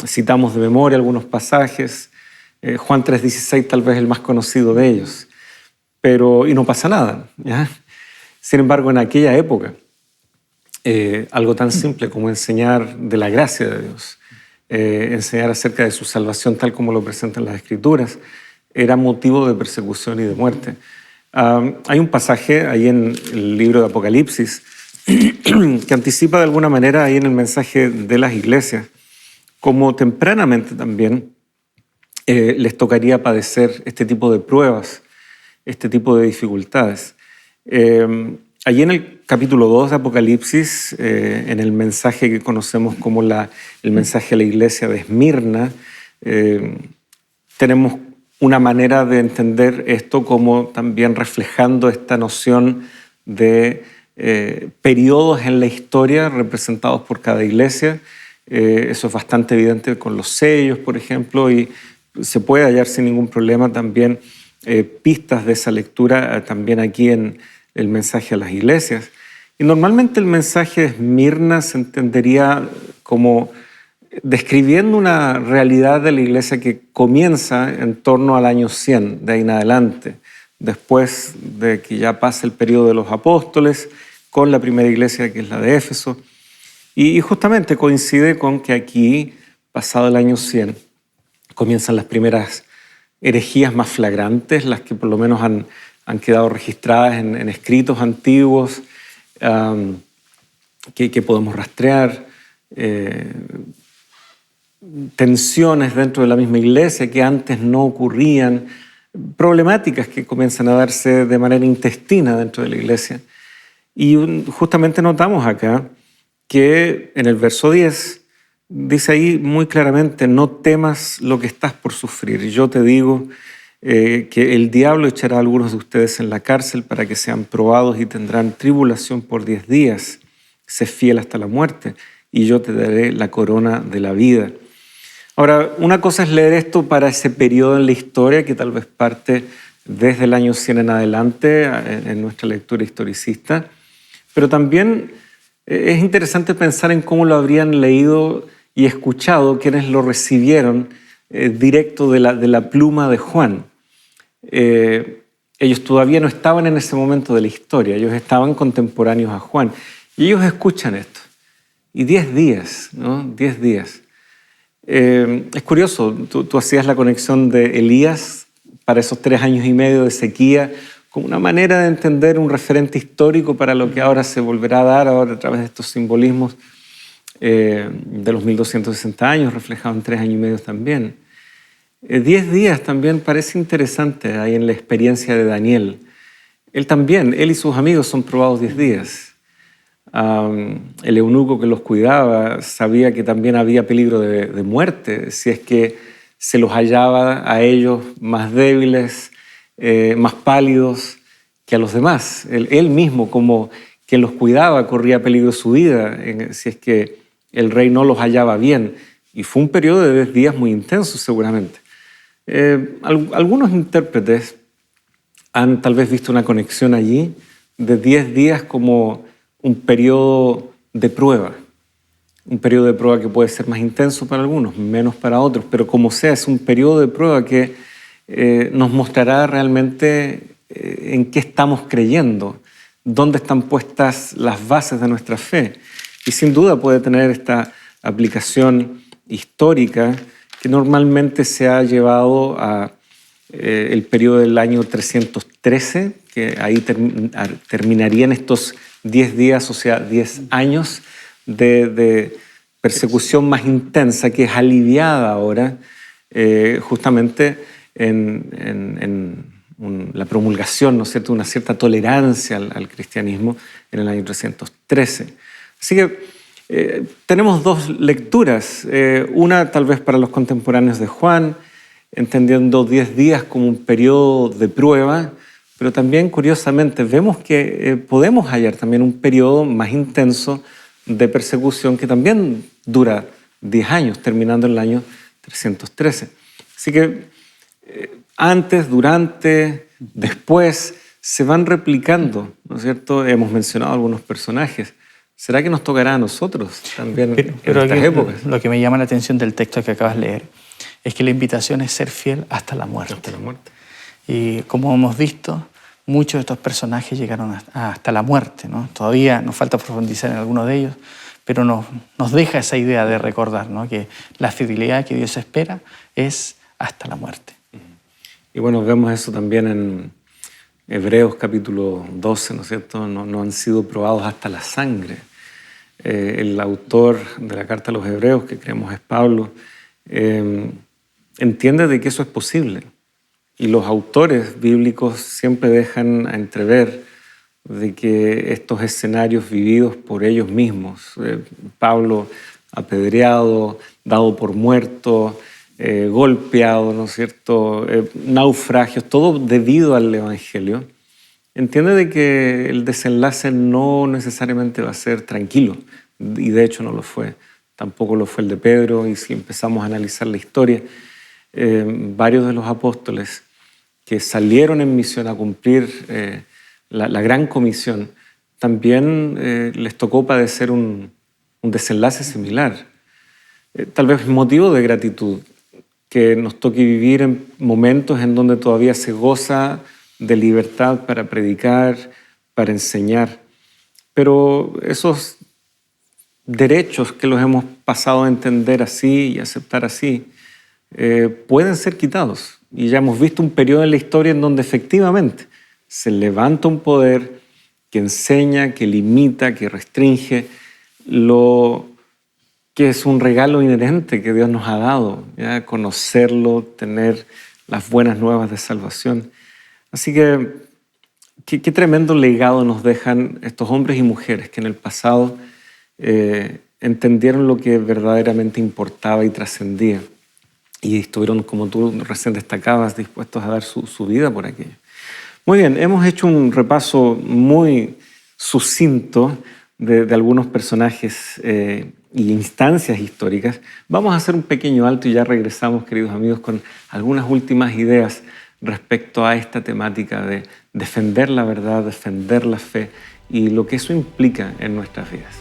Citamos de memoria algunos pasajes. Juan 3:16 tal vez el más conocido de ellos. Y no pasa nada, ¿ya? Sin embargo, en aquella época, algo tan simple como enseñar de la gracia de Dios, enseñar acerca de su salvación tal como lo presentan las Escrituras, era motivo de persecución y de muerte. Hay un pasaje ahí en el libro de Apocalipsis que anticipa de alguna manera ahí en el mensaje de las iglesias, como tempranamente también les tocaría padecer este tipo de pruebas, este tipo de dificultades. Allí en el capítulo 2 de Apocalipsis, en el mensaje que conocemos como el mensaje a la iglesia de Esmirna, tenemos una manera de entender esto como también reflejando esta noción de periodos en la historia representados por cada iglesia. Eso es bastante evidente con los sellos, por ejemplo, y se puede hallar sin ningún problema también pistas de esa lectura también aquí en el mensaje a las iglesias. Y normalmente el mensaje de Esmirna se entendería como describiendo una realidad de la iglesia que comienza en torno al año 100, de ahí en adelante, después de que ya pasa el periodo de los apóstoles, con la primera iglesia que es la de Éfeso. Y justamente coincide con que aquí, pasado el año 100, comienzan las primeras herejías más flagrantes, las que por lo menos han quedado registradas en escritos antiguos que podemos rastrear, tensiones dentro de la misma iglesia que antes no ocurrían, problemáticas que comienzan a darse de manera intestina dentro de la iglesia. Y justamente notamos acá que en el verso 10 dice ahí muy claramente: no temas lo que estás por sufrir. Yo te digo que el diablo echará a algunos de ustedes en la cárcel para que sean probados y tendrán tribulación por 10 días. Sé fiel hasta la muerte y yo te daré la corona de la vida. Ahora, una cosa es leer esto para ese periodo en la historia que tal vez parte desde el año 100 en adelante en nuestra lectura historicista, pero también es interesante pensar en cómo lo habrían leído y escuchado quienes lo recibieron directo de la pluma de Juan. Ellos todavía no estaban en ese momento de la historia, ellos estaban contemporáneos a Juan. Y ellos escuchan esto. Y 10 días, ¿no? 10 días. Es curioso, tú hacías la conexión de Elías para esos 3 años y medio de sequía como una manera de entender un referente histórico para lo que ahora se volverá a dar ahora a través de estos simbolismos de los 1260 años, reflejados en 3 años y medio también. 10 días también parece interesante ahí en la experiencia de Daniel. Él y sus amigos son probados 10 días. El eunuco que los cuidaba sabía que también había peligro de muerte si es que se los hallaba a ellos más débiles, más pálidos que a los demás. Él mismo, como quien los cuidaba, corría peligro de su vida si es que el rey no los hallaba bien. Y fue un periodo de 10 días muy intenso seguramente. Algunos intérpretes han tal vez visto una conexión allí de 10 días como un periodo de prueba. Un periodo de prueba que puede ser más intenso para algunos, menos para otros, pero como sea, es un periodo de prueba que nos mostrará realmente en qué estamos creyendo, dónde están puestas las bases de nuestra fe. Y sin duda puede tener esta aplicación histórica que normalmente se ha llevado a el periodo del año 313, que ahí terminarían estos 10 días, o sea, 10 años de persecución más intensa, que es aliviada ahora justamente en la promulgación, ¿no es cierto?, una cierta tolerancia al cristianismo en el año 313. Así que tenemos dos lecturas, una tal vez para los contemporáneos de Juan, entendiendo 10 días como un periodo de prueba, pero también, curiosamente, vemos que podemos hallar también un periodo más intenso de persecución que también dura 10 años, terminando en el año 313. Así que antes, durante, después, se van replicando, ¿no es cierto? Hemos mencionado algunos personajes. ¿Será que nos tocará a nosotros también en estas épocas? Lo que me llama la atención del texto que acabas de leer es que la invitación es ser fiel hasta la muerte. Hasta la muerte. Y como hemos visto, muchos de estos personajes llegaron hasta la muerte, ¿no? Todavía nos falta profundizar en algunos de ellos, pero nos deja esa idea de recordar, ¿no?, que la fidelidad que Dios espera es hasta la muerte. Y bueno, vemos eso también en Hebreos capítulo 12, ¿no es cierto? No han sido probados hasta la sangre. El autor de la carta a los Hebreos, que creemos es Pablo, entiende de que eso es posible. Y los autores bíblicos siempre dejan a entrever de que estos escenarios vividos por ellos mismos, Pablo apedreado, dado por muerto, golpeado, ¿no es cierto?, naufragios, todo debido al Evangelio, entiende de que el desenlace no necesariamente va a ser tranquilo, y de hecho no lo fue. Tampoco lo fue el de Pedro, y si empezamos a analizar la historia, varios de los apóstoles que salieron en misión a cumplir la gran comisión, también les tocó padecer un desenlace similar. Tal vez motivo de gratitud, que nos toque vivir en momentos en donde todavía se goza de libertad para predicar, para enseñar. Pero esos derechos que los hemos pasado a entender así y aceptar así, pueden ser quitados. Y ya hemos visto un periodo en la historia en donde efectivamente se levanta un poder que enseña, que limita, que restringe lo que es un regalo inherente que Dios nos ha dado, ¿ya? Conocerlo, tener las buenas nuevas de salvación. Así que qué tremendo legado nos dejan estos hombres y mujeres que en el pasado entendieron lo que verdaderamente importaba y trascendía, y estuvieron, como tú recién destacabas, dispuestos a dar su vida por aquello. Muy bien, hemos hecho un repaso muy sucinto de algunos personajes y instancias históricas. Vamos a hacer un pequeño alto y ya regresamos, queridos amigos, con algunas últimas ideas respecto a esta temática de defender la verdad, defender la fe y lo que eso implica en nuestras vidas.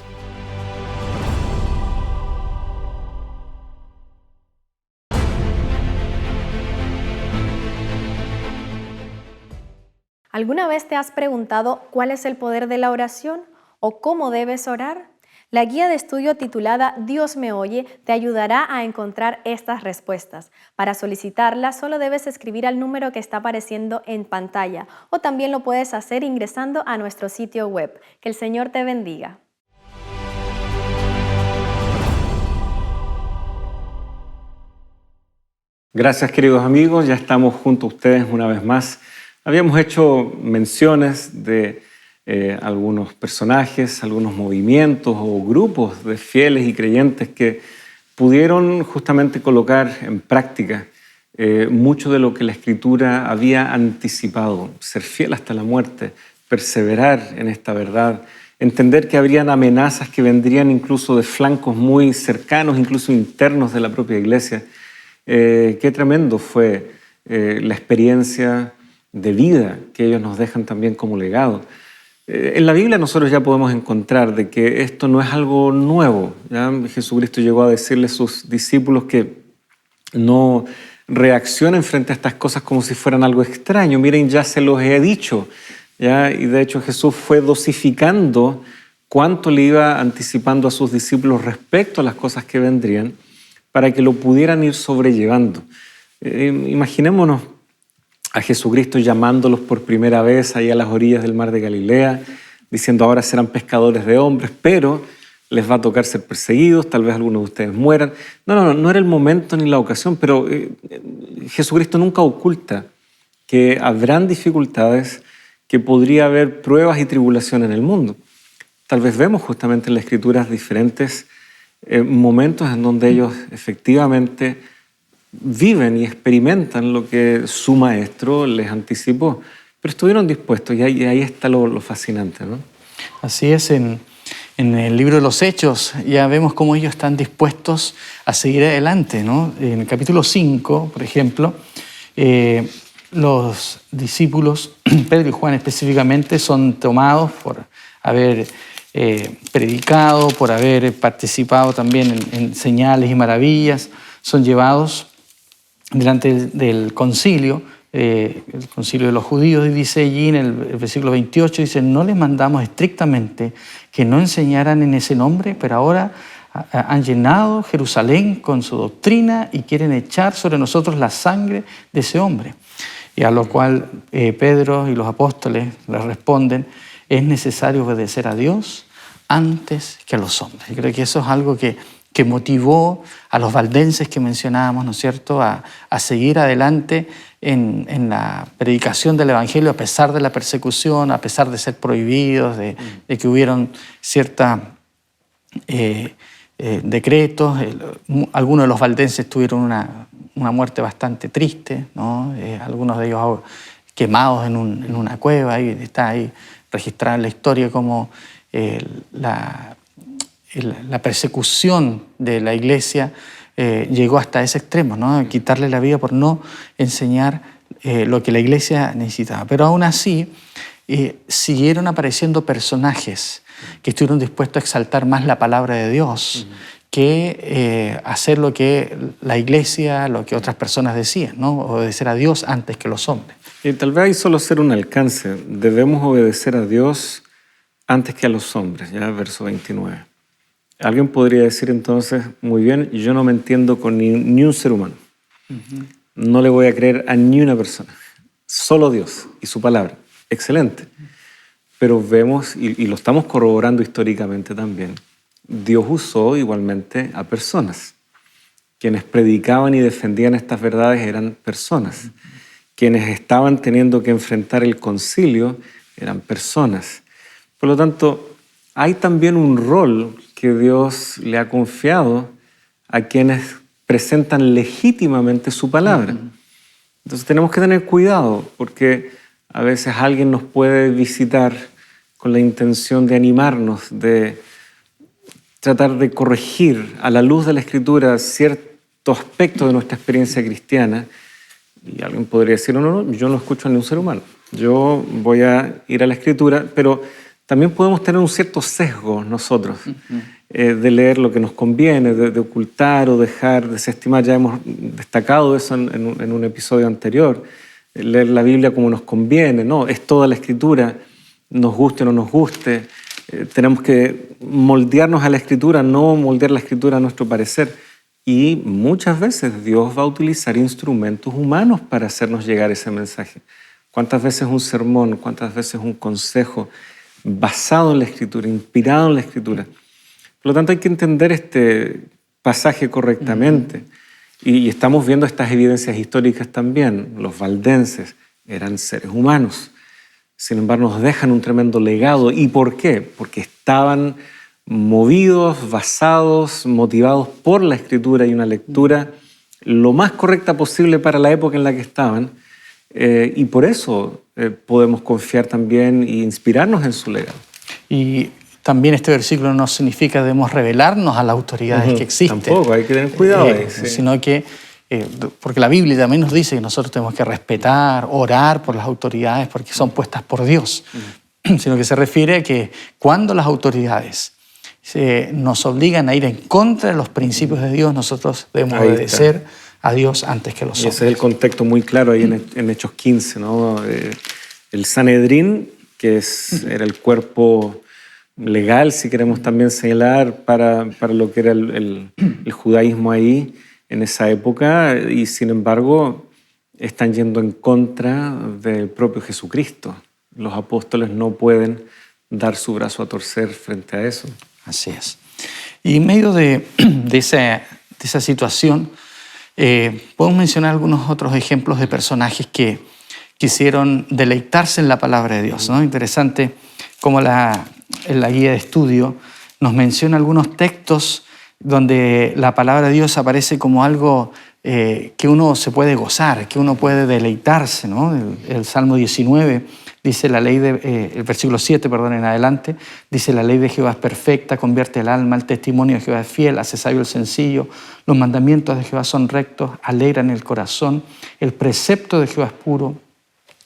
¿Alguna vez te has preguntado cuál es el poder de la oración o cómo debes orar? La guía de estudio titulada Dios me oye te ayudará a encontrar estas respuestas. Para solicitarlas solo debes escribir al número que está apareciendo en pantalla o también lo puedes hacer ingresando a nuestro sitio web. Que el Señor te bendiga. Gracias, queridos amigos. Ya estamos junto a ustedes una vez más. Habíamos hecho menciones de algunos personajes, algunos movimientos o grupos de fieles y creyentes que pudieron justamente colocar en práctica mucho de lo que la Escritura había anticipado: ser fiel hasta la muerte, perseverar en esta verdad, entender que habrían amenazas que vendrían incluso de flancos muy cercanos, incluso internos de la propia iglesia. Qué tremendo fue la experiencia de vida que ellos nos dejan también como legado. En la Biblia nosotros ya podemos encontrar de que esto no es algo nuevo, ¿ya? Jesucristo llegó a decirle a sus discípulos que no reaccionen frente a estas cosas como si fueran algo extraño. Miren, ya se los he dicho, ¿ya? Y de hecho Jesús fue dosificando cuánto le iba anticipando a sus discípulos respecto a las cosas que vendrían para que lo pudieran ir sobrellevando. Imaginémonos a Jesucristo llamándolos por primera vez ahí a las orillas del mar de Galilea, diciendo ahora serán pescadores de hombres, pero les va a tocar ser perseguidos, tal vez algunos de ustedes mueran. No era el momento ni la ocasión, pero Jesucristo nunca oculta que habrán dificultades, que podría haber pruebas y tribulación en el mundo. Tal vez vemos justamente en las Escrituras diferentes momentos en donde ellos efectivamente viven y experimentan lo que su maestro les anticipó, pero estuvieron dispuestos y ahí está lo fascinante, ¿no? Así es, en el libro de los Hechos ya vemos cómo ellos están dispuestos a seguir adelante, ¿no? En el capítulo 5, por ejemplo, los discípulos, Pedro y Juan específicamente, son tomados por haber predicado, por haber participado también en señales y maravillas, son llevados delante del concilio, el concilio de los judíos, y dice allí en el versículo 28, dice, no les mandamos estrictamente que no enseñaran en ese nombre, pero ahora han llenado Jerusalén con su doctrina y quieren echar sobre nosotros la sangre de ese hombre. Y a lo cual Pedro y los apóstoles les responden, es necesario obedecer a Dios antes que a los hombres. Y creo que eso es algo que motivó a los valdenses que mencionábamos, ¿no es cierto?, a seguir adelante en la predicación del Evangelio a pesar de la persecución, a pesar de ser prohibidos, de que hubieron ciertos decretos. Algunos de los valdenses tuvieron una muerte bastante triste, ¿no? Algunos de ellos quemados en una cueva, y está ahí registrada en la historia como la persecución de la iglesia llegó hasta ese extremo, ¿no? Quitarle la vida por no enseñar lo que la iglesia necesitaba. Pero aún así siguieron apareciendo personajes que estuvieron dispuestos a exaltar más la palabra de Dios que hacer lo que la iglesia, lo que otras personas decían, ¿no? Obedecer a Dios antes que los hombres. Y tal vez hay solo ser un alcance. Debemos obedecer a Dios antes que a los hombres, ya verso 29. Alguien podría decir entonces, muy bien, yo no me entiendo con ni un ser humano. No le voy a creer a ni una persona. Solo Dios y su palabra. Excelente. Pero vemos, y lo estamos corroborando históricamente también, Dios usó igualmente a personas. Quienes predicaban y defendían estas verdades eran personas. Quienes estaban teniendo que enfrentar el concilio eran personas. Por lo tanto, hay también un rol que Dios le ha confiado a quienes presentan legítimamente su palabra. Entonces tenemos que tener cuidado, porque a veces alguien nos puede visitar con la intención de animarnos, de tratar de corregir a la luz de la Escritura cierto aspecto de nuestra experiencia cristiana, y alguien podría decir, no, yo no escucho a ningún ser humano, yo voy a ir a la Escritura, pero también podemos tener un cierto sesgo nosotros de leer lo que nos conviene, de ocultar o dejar, desestimar. Ya hemos destacado eso en un episodio anterior. Leer la Biblia como nos conviene, no, es toda la Escritura, nos guste o no nos guste. Tenemos que moldearnos a la Escritura, no moldear la Escritura a nuestro parecer. Y muchas veces Dios va a utilizar instrumentos humanos para hacernos llegar ese mensaje. ¿Cuántas veces un sermón, cuántas veces un consejo basado en la Escritura, inspirado en la Escritura? Por lo tanto, hay que entender este pasaje correctamente. Y estamos viendo estas evidencias históricas también. Los valdenses eran seres humanos. Sin embargo, nos dejan un tremendo legado. ¿Y por qué? Porque estaban movidos, basados, motivados por la Escritura y una lectura lo más correcta posible para la época en la que estaban. Y por eso podemos confiar también e inspirarnos en su legado. Y también este versículo no significa que debemos rebelarnos a las autoridades que existen. Tampoco, hay que tener cuidado ahí, sí. Sino que porque la Biblia también nos dice que nosotros tenemos que respetar, orar por las autoridades porque son puestas por Dios, sino que se refiere a que cuando las autoridades nos obligan a ir en contra de los principios de Dios, nosotros debemos obedecer a Dios antes que los hombres. Ese es el contexto muy claro ahí en Hechos 15, ¿no? El Sanedrín, que era el cuerpo legal, si queremos también señalar, para lo que era el judaísmo ahí en esa época, y sin embargo están yendo en contra del propio Jesucristo. Los apóstoles no pueden dar su brazo a torcer frente a eso. Así es. Y en medio de esa situación, podemos mencionar algunos otros ejemplos de personajes que quisieron deleitarse en la palabra de Dios, ¿no? Interesante cómo en la guía de estudio nos menciona algunos textos donde la palabra de Dios aparece como algo que uno se puede gozar, que uno puede deleitarse, ¿no? El Salmo 19 dice el versículo 7, en adelante, dice: la ley de Jehová es perfecta, convierte el alma, el testimonio de Jehová es fiel, hace sabio el sencillo, los mandamientos de Jehová son rectos, alegran el corazón, el precepto de Jehová es puro,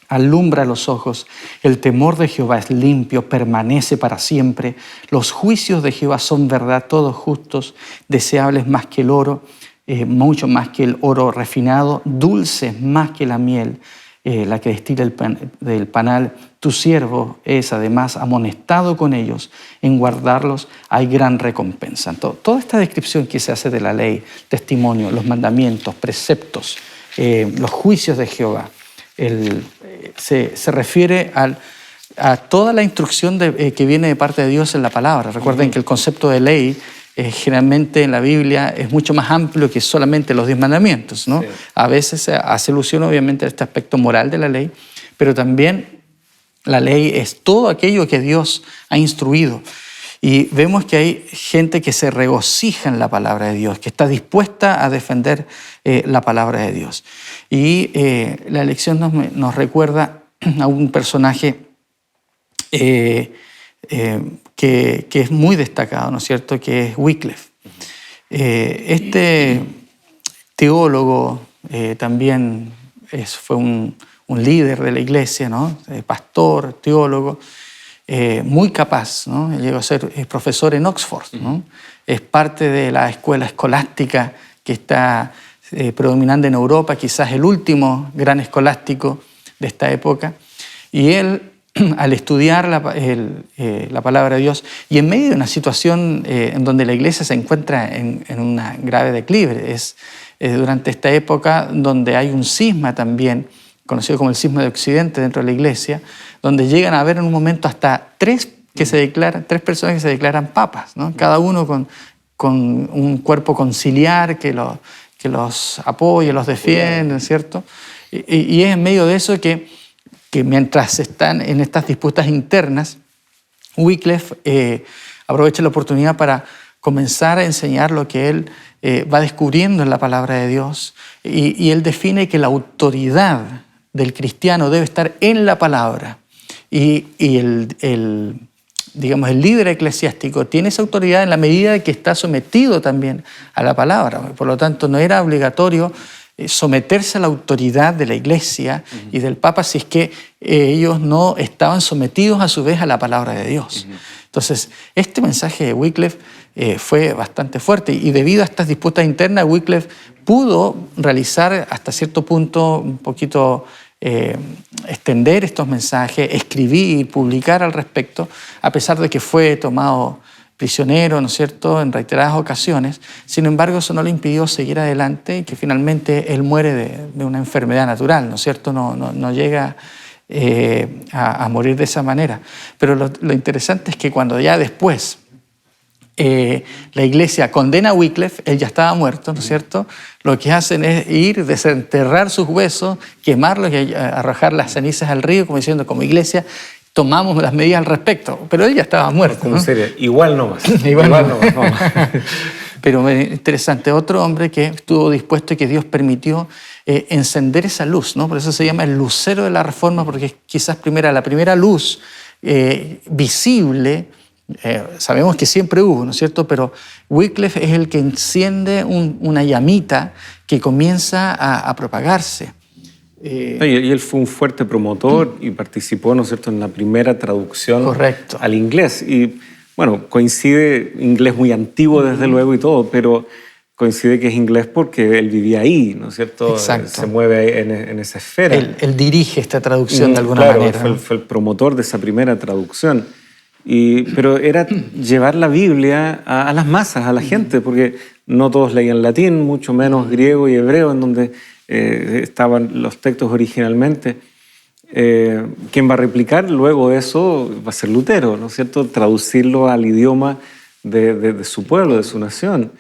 alumbra los ojos, el temor de Jehová es limpio, permanece para siempre, los juicios de Jehová son verdad, todos justos, deseables más que el oro, mucho más que el oro refinado, dulces más que la miel, la que destila del panal. Tu siervo es además amonestado con ellos, en guardarlos hay gran recompensa. Toda esta descripción que se hace de la ley, testimonio, los mandamientos, preceptos, los juicios de Jehová, se refiere a toda la instrucción que viene de parte de Dios en la palabra. Recuerden que el concepto de ley generalmente en la Biblia es mucho más amplio que solamente los 10 mandamientos, ¿no? Sí. A veces se hace alusión obviamente a este aspecto moral de la ley, pero también la ley es todo aquello que Dios ha instruido. Y vemos que hay gente que se regocija en la palabra de Dios, que está dispuesta a defender la palabra de Dios. Y la lección nos recuerda a un personaje que es muy destacado, ¿no es cierto?, que es Wycliffe. Este teólogo también fue un líder de la iglesia, ¿no? Pastor, teólogo, muy capaz, ¿no? Llegó a ser profesor en Oxford, ¿no? Es parte de la escuela escolástica que está predominante en Europa, quizás el último gran escolástico de esta época. Y él, al estudiar la palabra de Dios y en medio de una situación en donde la iglesia se encuentra en una grave declive, es durante esta época donde hay un cisma también, conocido como el cisma de Occidente dentro de la iglesia, donde llegan a haber en un momento hasta tres personas que se declaran papas, ¿no? Cada uno con un cuerpo conciliar que los apoya, los defiende, ¿cierto? Y es en medio de eso que mientras están en estas disputas internas, Wycliffe aprovecha la oportunidad para comenzar a enseñar lo que él va descubriendo en la palabra de Dios, y él define que la autoridad del cristiano debe estar en la palabra, y el líder eclesiástico tiene esa autoridad en la medida que está sometido también a la palabra. Por lo tanto, no era obligatorio someterse a la autoridad de la iglesia y del Papa si es que ellos no estaban sometidos a su vez a la palabra de Dios. Entonces, este mensaje de Wycliffe fue bastante fuerte, y debido a estas disputas internas, Wycliffe pudo realizar hasta cierto punto un poquito extender estos mensajes, escribir, publicar al respecto, a pesar de que fue tomado prisionero, ¿no es cierto?, en reiteradas ocasiones. Sin embargo, eso no le impidió seguir adelante, y que finalmente él muere de una enfermedad natural, ¿no es cierto? No llega a morir de esa manera. Pero lo interesante es que cuando ya después la iglesia condena a Wycliffe, él ya estaba muerto, ¿no es cierto? Lo que hacen es ir, desenterrar sus huesos, quemarlos y arrojar las cenizas al río, como diciendo, como iglesia tomamos las medidas al respecto. Pero él ya estaba muerto, como ¿no? sería, igual no más. igual no más. Pero interesante, otro hombre que estuvo dispuesto y que Dios permitió encender esa luz, ¿no? Por eso se llama el lucero de la Reforma, porque quizás la primera luz visible Sabemos que siempre hubo, ¿no es cierto? Pero Wycliffe es el que enciende una llamita que comienza a propagarse. Y él fue un fuerte promotor y participó, ¿no es cierto?, en la primera traducción Correcto. al inglés. Y bueno, coincide, inglés muy antiguo desde luego y todo, pero coincide que es inglés porque él vivía ahí, ¿no es cierto? Exacto. Se mueve en esa esfera. Él dirige esta traducción de alguna Claro, manera. fue el promotor de esa primera traducción. Pero era llevar la Biblia a las masas, a la gente, porque no todos leían latín, mucho menos griego y hebreo, en donde estaban los textos originalmente. Quien va a replicar luego eso va a ser Lutero, ¿no es cierto? Traducirlo al idioma de su pueblo, de su nación,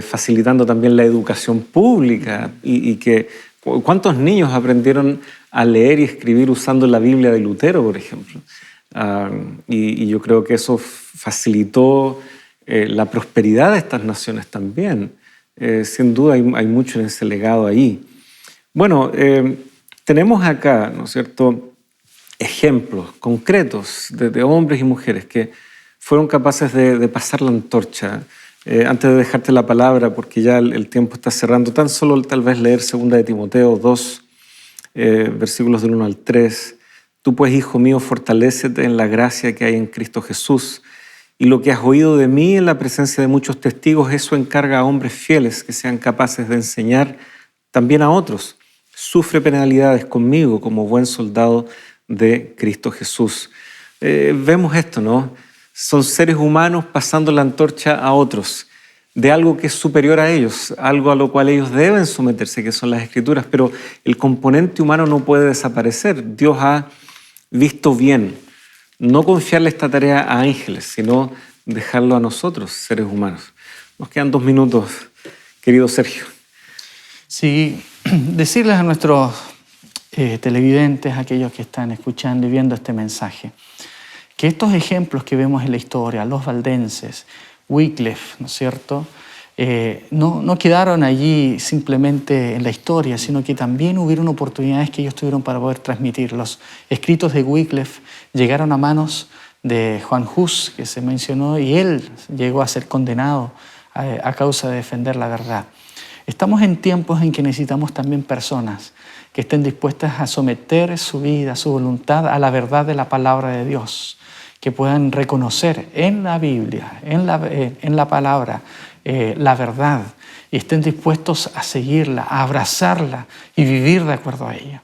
facilitando también la educación pública y que ¿cuántos niños aprendieron a leer y escribir usando la Biblia de Lutero, por ejemplo? Y yo creo que eso facilitó la prosperidad de estas naciones también. Sin duda hay mucho en ese legado ahí. Bueno, tenemos acá, ¿no es cierto?, ejemplos concretos de hombres y mujeres que fueron capaces de pasar la antorcha. Antes de dejarte la palabra, porque ya el tiempo está cerrando, tan solo tal vez leer 2 de Timoteo 2, versículos del 1 al 3. Tú pues, hijo mío, fortalécete en la gracia que hay en Cristo Jesús. Y lo que has oído de mí en la presencia de muchos testigos, eso encarga a hombres fieles que sean capaces de enseñar también a otros. Sufre penalidades conmigo como buen soldado de Cristo Jesús. Vemos esto, ¿no? Son seres humanos pasando la antorcha a otros, de algo que es superior a ellos, algo a lo cual ellos deben someterse, que son las Escrituras, pero el componente humano no puede desaparecer. Dios ha visto bien no confiarle esta tarea a ángeles, sino dejarlo a nosotros, seres humanos. Nos quedan 2 minutos, querido Sergio. Sí, decirles a nuestros televidentes, aquellos que están escuchando y viendo este mensaje, que estos ejemplos que vemos en la historia, los valdenses, Wycliffe, ¿no es cierto?, no quedaron allí simplemente en la historia, sino que también hubieron oportunidades que ellos tuvieron para poder transmitir. Los escritos de Wycliffe llegaron a manos de Juan Hus, que se mencionó, y él llegó a ser condenado a causa de defender la verdad. Estamos en tiempos en que necesitamos también personas que estén dispuestas a someter su vida, su voluntad a la verdad de la palabra de Dios, que puedan reconocer en la Biblia, en la palabra, la verdad, y estén dispuestos a seguirla, a abrazarla y vivir de acuerdo a ella.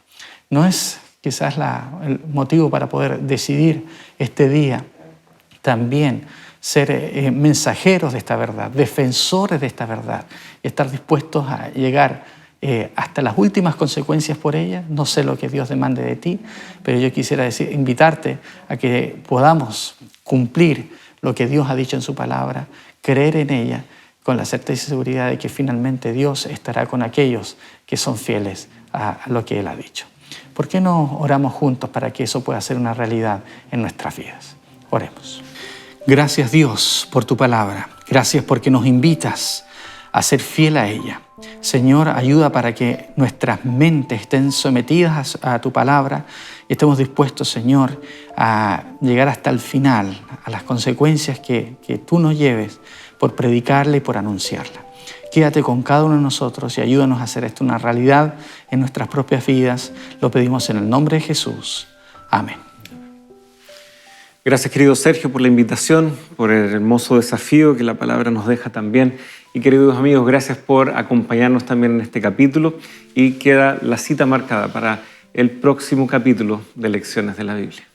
No es quizás el motivo para poder decidir este día también ser mensajeros de esta verdad, defensores de esta verdad, y estar dispuestos a llegar hasta las últimas consecuencias por ella. No sé lo que Dios demande de ti, pero yo quisiera invitarte a que podamos cumplir lo que Dios ha dicho en su palabra, creer en ella, con la certeza y seguridad de que finalmente Dios estará con aquellos que son fieles a lo que Él ha dicho. ¿Por qué no oramos juntos para que eso pueda ser una realidad en nuestras vidas? Oremos. Gracias, Dios, por tu palabra. Gracias porque nos invitas a ser fiel a ella. Señor, ayuda para que nuestras mentes estén sometidas a tu palabra y estemos dispuestos, Señor, a llegar hasta el final, a las consecuencias que tú nos lleves por predicarla y por anunciarla. Quédate con cada uno de nosotros y ayúdanos a hacer esto una realidad en nuestras propias vidas. Lo pedimos en el nombre de Jesús. Amén. Gracias, querido Sergio, por la invitación, por el hermoso desafío que la palabra nos deja también. Y queridos amigos, gracias por acompañarnos también en este capítulo. Y queda la cita marcada para el próximo capítulo de Lecciones de la Biblia.